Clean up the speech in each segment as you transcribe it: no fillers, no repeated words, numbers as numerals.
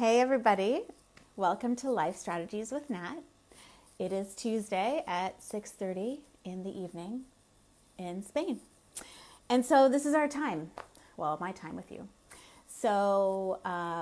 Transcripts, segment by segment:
Hey everybody, welcome to Life Strategies with Nat. It is Tuesday at 6:30 in the evening in Spain. And so this is our time, well, my time with you. So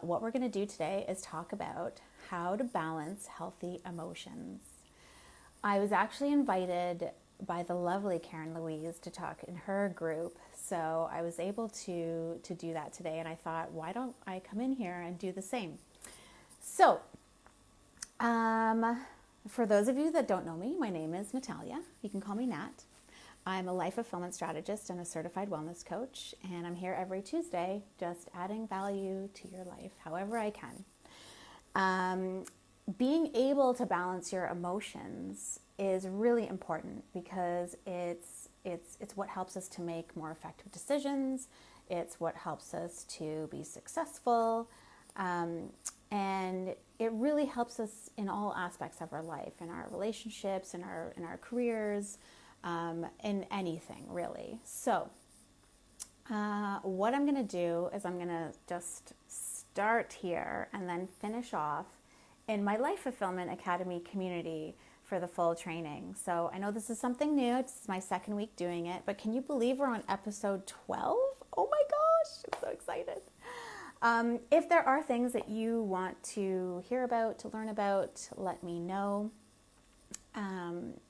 what we're going to do today is talk about how to balance healthy emotions. I was actually invited by the lovely Karen Louise to talk in her group. So I was able to do that today, and I thought, why don't I come in here and do the same? So, for those of you that don't know me, my name is Natalia. You can call me Nat. I'm a life fulfillment strategist and a certified wellness coach, and I'm here every Tuesday just adding value to your life however I can. Being able to balance your emotions is really important because it's what helps us to make more effective decisions. It's what helps us to be successful, and it really helps us in all aspects of our life, in our relationships, in our careers, in anything really. So, what I'm going to do is I'm going to just start here and then finish off in my Life Fulfillment Academy community for the full training. So I know this is something new. It's my second week doing it, but can you believe we're on episode 12? Oh my gosh, I'm so excited. If there are things that you want to hear about, to learn about, let me know. And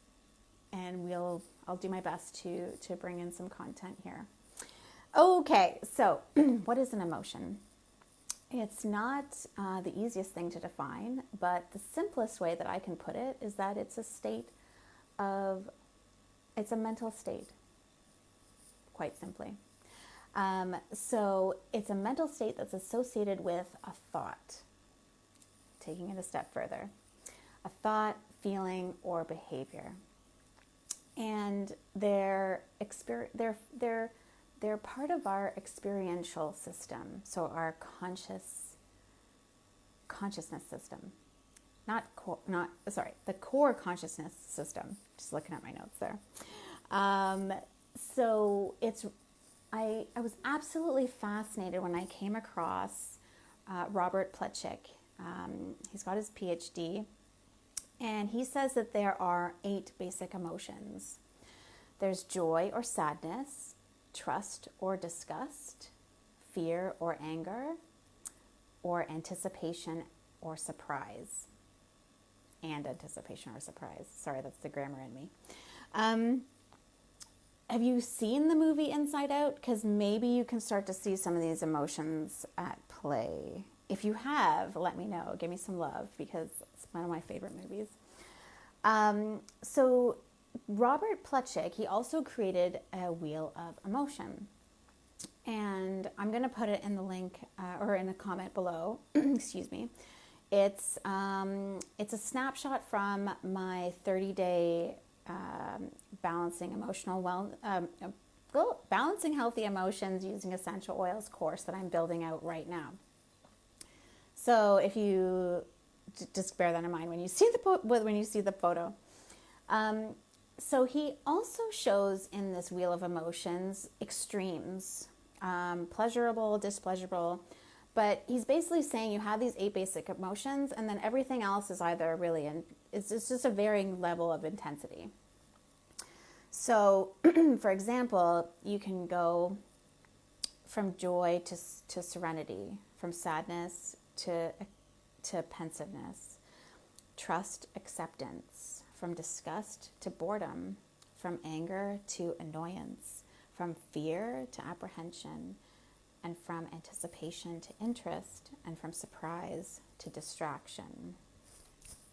I'll do my best to bring in some content here. Okay, so what is an emotion? It's not the easiest thing to define, but the simplest way that I can put it is that it's a mental state, quite simply. So it's a mental state that's associated with a thought. Taking it a step further, a thought, feeling, or behavior. And they're part of our experiential system, so our consciousness system, the core consciousness system. Just looking at my notes there. So I was absolutely fascinated when I came across Robert Plutchik. He's got his PhD, and he says that there are 8 basic emotions. There's joy or sadness, trust or disgust, fear or anger, or anticipation or surprise. And anticipation or surprise. Sorry, that's the grammar in me. Have you seen the movie Inside Out? Because maybe you can start to see some of these emotions at play. If you have, let me know. Give me some love because it's one of my favorite movies. So Robert Plutchik, he also created a wheel of emotion. And I'm going to put it in the link or in a comment below. Excuse me. It's a snapshot from my 30-day balancing healthy emotions using essential oils course that I'm building out right now. So if you just bear that in mind when you see the photo. So he also shows in this wheel of emotions extremes, pleasurable, displeasurable, but he's basically saying you have these 8 basic emotions, and then everything else is either really, it's just a varying level of intensity. So, for example, you can go from joy to serenity, from sadness to pensiveness, trust, acceptance, from disgust to boredom, from anger to annoyance, from fear to apprehension, and from anticipation to interest, and from surprise to distraction.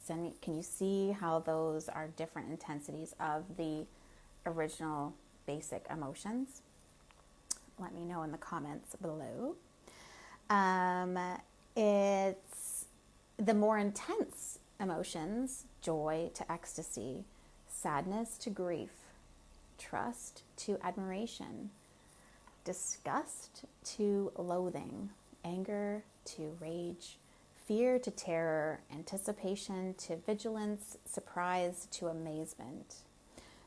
So can you see how those are different intensities of the original basic emotions? Let me know in the comments below. It's the more intense emotions: joy to ecstasy, sadness to grief, trust to admiration, disgust to loathing, anger to rage, fear to terror, anticipation to vigilance, surprise to amazement.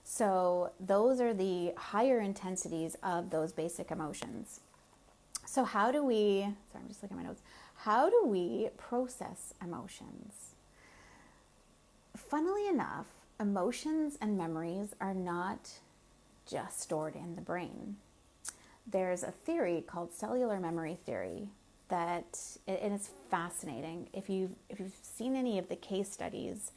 So those are the higher intensities of those basic emotions. So how do we, sorry, I'm just looking at my notes. How do we process emotions? Funnily enough, emotions and memories are not just stored in the brain. There's a theory called cellular memory theory that, and it's fascinating. If you've seen any of the case studies,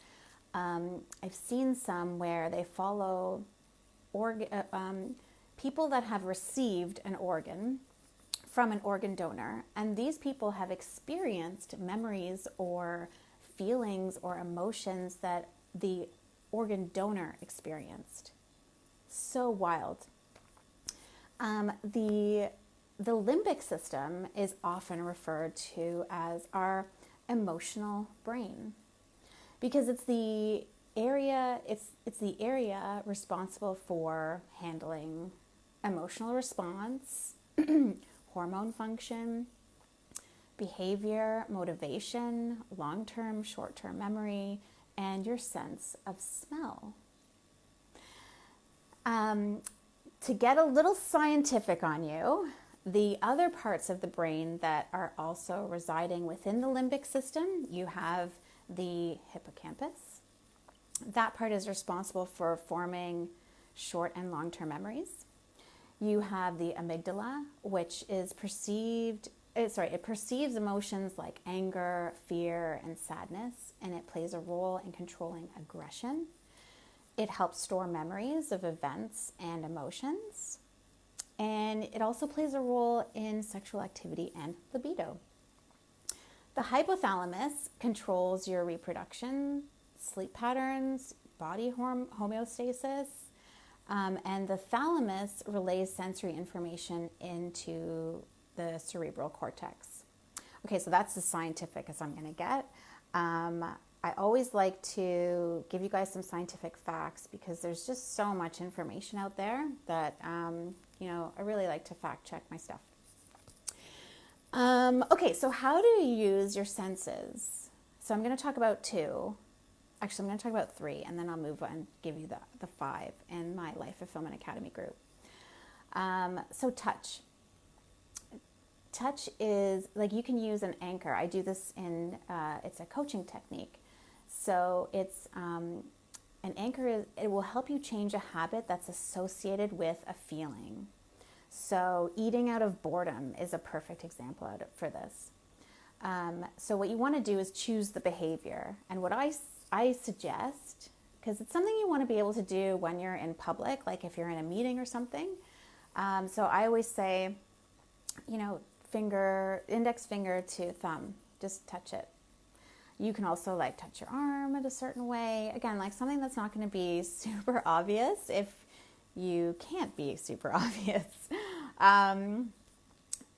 I've seen some where they follow people that have received an organ from an organ donor, and these people have experienced memories or feelings or emotions that the organ donor experienced. So wild. The limbic system is often referred to as our emotional brain because it's the area responsible for handling emotional response, hormone function, behavior, motivation, long-term, short-term memory, and your sense of smell. To get a little scientific on you, the other parts of the brain that are also residing within the limbic system, you have the hippocampus. That part is responsible for forming short and long-term memories. You have the amygdala, which is it perceives emotions like anger, fear, and sadness, and it plays a role in controlling aggression. It helps store memories of events and emotions. And it also plays a role in sexual activity and libido. The hypothalamus controls your reproduction, sleep patterns, body homeostasis, and the thalamus relays sensory information into the cerebral cortex. Okay, so that's as scientific as I'm going to get. I always like to give you guys some scientific facts because there's just so much information out there that, I really like to fact check my stuff. Okay, so how do you use your senses? So I'm going to talk about two. Actually, I'm going to talk about three, and then I'll move on and give you the five in my Life Fulfillment Academy group. So touch. Touch is, like, you can use an anchor. I do this in, it's a coaching technique. So it's, an anchor, it will help you change a habit that's associated with a feeling. So eating out of boredom is a perfect example for this. So what you want to do is choose the behavior. And what I suggest, because it's something you want to be able to do when you're in public, like if you're in a meeting or something. So I always say, index finger to thumb, just touch it. You can also touch your arm in a certain way. Again, something that's not going to be super obvious if you can't be super obvious. And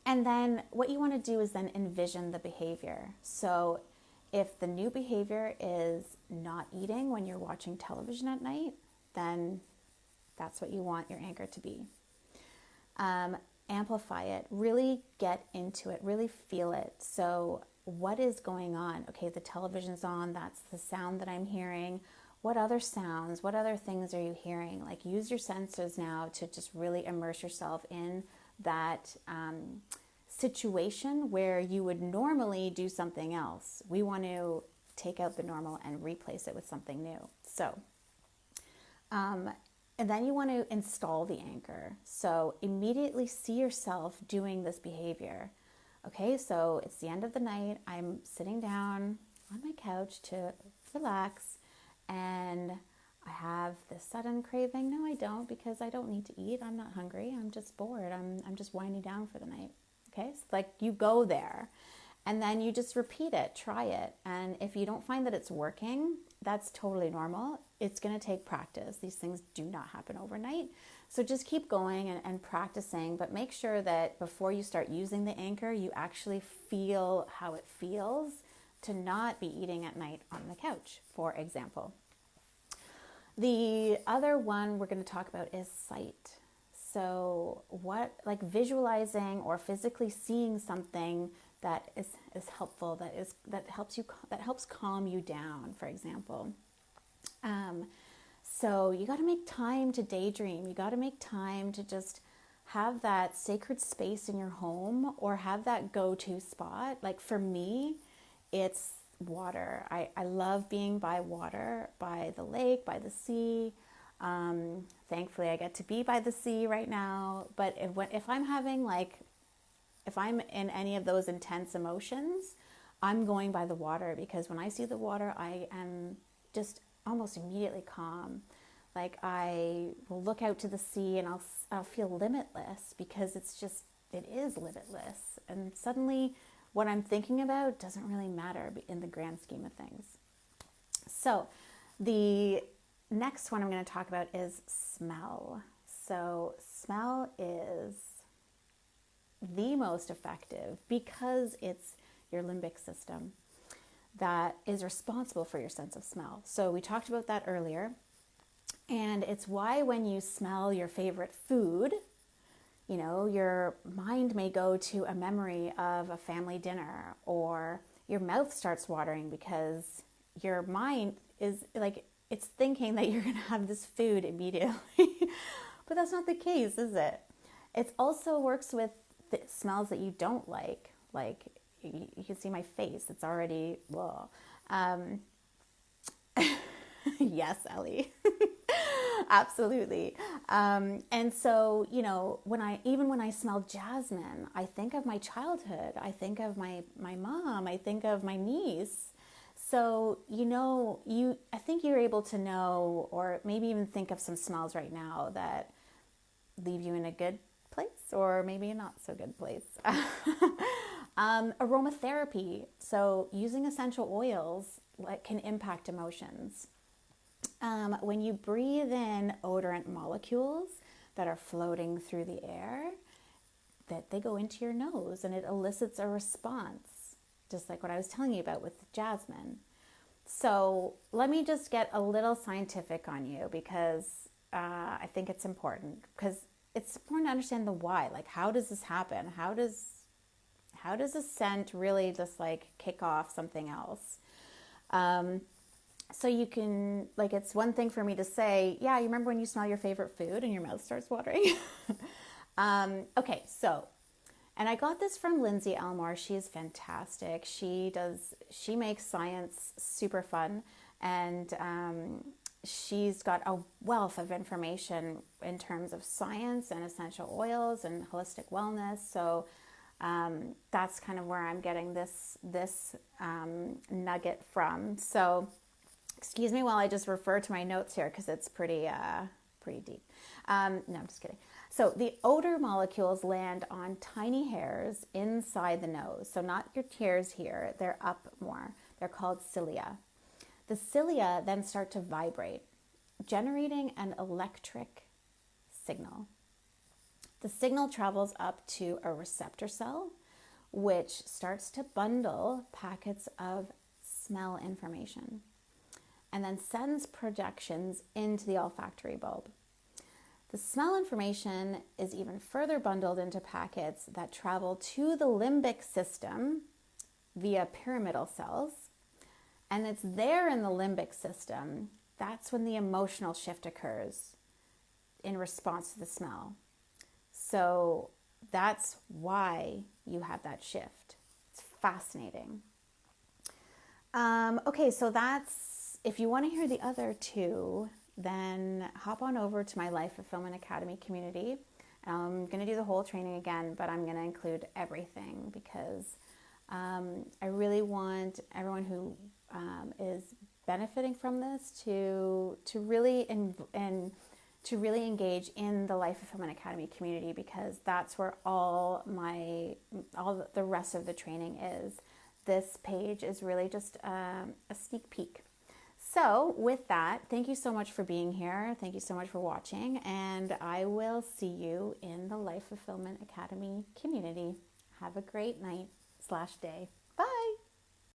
then what you want to do is then envision the behavior. So if the new behavior is not eating when you're watching television at night, then that's what you want your anchor to be. Amplify it, really get into it, really feel it. So what is going on? Okay, the television's on, that's the sound that I'm hearing. What other sounds, what other things are you hearing? Use your senses now to just really immerse yourself in that situation where you would normally do something else. We want to take out the normal and replace it with something new. So, and then you want to install the anchor. So immediately see yourself doing this behavior. Okay, so it's the end of the night. I'm sitting down on my couch to relax, and I have this sudden craving. No, I don't, because I don't need to eat. I'm not hungry. I'm just bored. I'm just winding down for the night. Okay, so you go there, and then you just repeat it, try it. And if you don't find that it's working, that's totally normal. It's going to take practice. These things do not happen overnight. So just keep going and practicing, but make sure that before you start using the anchor, you actually feel how it feels to not be eating at night on the couch, for example. The other one we're going to talk about is sight. So visualizing or physically seeing something that is helpful, that helps calm you down, for example. So you got to make time to daydream. You got to make time to just have that sacred space in your home or have that go-to spot. Like for me, it's water. I love being by water, by the lake, by the sea. Thankfully, I get to be by the sea right now. But if I'm having if I'm in any of those intense emotions, I'm going by the water, because when I see the water, I am just almost immediately calm. Like I will look out to the sea and I'll feel limitless, because it is limitless. And suddenly what I'm thinking about doesn't really matter in the grand scheme of things. So the next one I'm going to talk about is smell. So smell is the most effective because it's your limbic system that is responsible for your sense of smell. So we talked about that earlier. And it's why when you smell your favorite food, your mind may go to a memory of a family dinner, or your mouth starts watering because your mind is it's thinking that you're going to have this food immediately. But that's not the case, is it? It also works with the smells that you don't like. Like you can see my face. It's already, whoa. Yes, Ellie. Absolutely. And so, when I smell jasmine, I think of my childhood. I think of my mom. I think of my niece. So, I think you're able to know, or maybe even think of some smells right now that leave you in a good place, or maybe a not so good place. Aromatherapy. So using essential oils can impact emotions. When you breathe in odorant molecules that are floating through the air, that they go into your nose and it elicits a response, just like what I was telling you about with jasmine. So let me just get a little scientific on you, because I think it's important, because it's important to understand the why. Like, how does this happen? How does a scent really just kick off something else? So you can, it's one thing for me to say, yeah, you remember when you smell your favorite food and your mouth starts watering? Okay, so, and I got this from Lindsay Elmore. She is fantastic. She makes science super fun, and she's got a wealth of information in terms of science and essential oils and holistic wellness. So that's kind of where I'm getting this nugget from. So excuse me while I just refer to my notes here, because it's pretty deep. No, I'm just kidding. So the odor molecules land on tiny hairs inside the nose. So not your hairs here, they're up more. They're called cilia. The cilia then start to vibrate, generating an electric signal. The signal travels up to a receptor cell, which starts to bundle packets of smell information, and then sends projections into the olfactory bulb. The smell information is even further bundled into packets that travel to the limbic system via pyramidal cells. And it's there in the limbic system, that's when the emotional shift occurs in response to the smell. So that's why you have that shift. It's fascinating. Okay, so if you want to hear the other two, then hop on over to my Life Fulfillment Academy community. I'm going to do the whole training again, but I'm going to include everything, because I really want everyone who is benefiting from this to really engage in the Life Fulfillment Academy community, because that's where all the rest of the training is. This page is really just a sneak peek. So with that, thank you so much for being here. Thank you so much for watching, and I will see you in the Life Fulfillment Academy community. Have a great night/day.